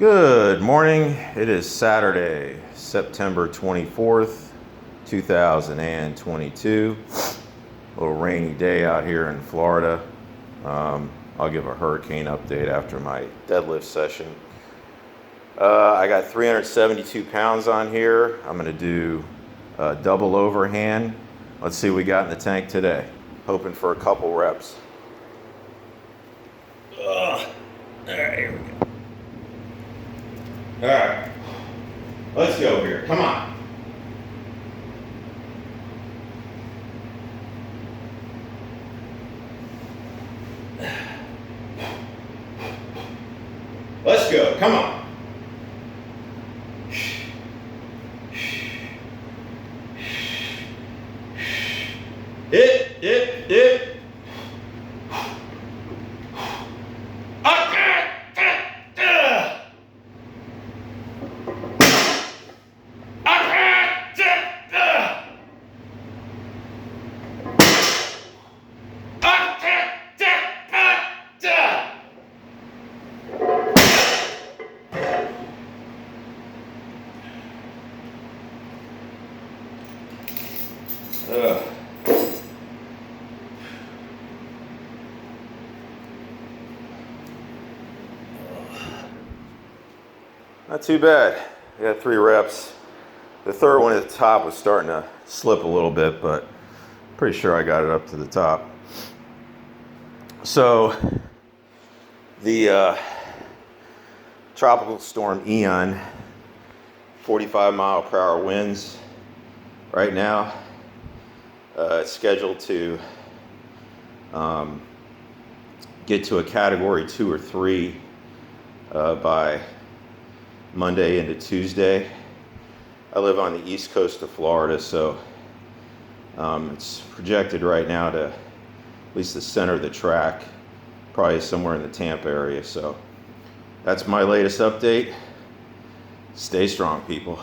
Good morning. It is Saturday, September 24th, 2022. A little rainy day out here in Florida. I'll give a hurricane update after my deadlift session. I got 372 pounds on here. I'm going to do double overhand. Let's see what we got in the tank today. Hoping for a couple reps. All right, here we go. All right, let's go here. Come on. Let's go. Come on. Hit. Not too bad. I got 3 reps. The third one at the top was starting to slip a little bit, but pretty sure I got it up to the top. So the tropical storm Ian, 45-mile-per-hour winds right now. It's scheduled to get to a category 2 or 3 by Monday into Tuesday. I live on the east coast of Florida, so it's projected right now to at least the center of the track, probably somewhere in the Tampa area. So that's my latest update. Stay strong, people.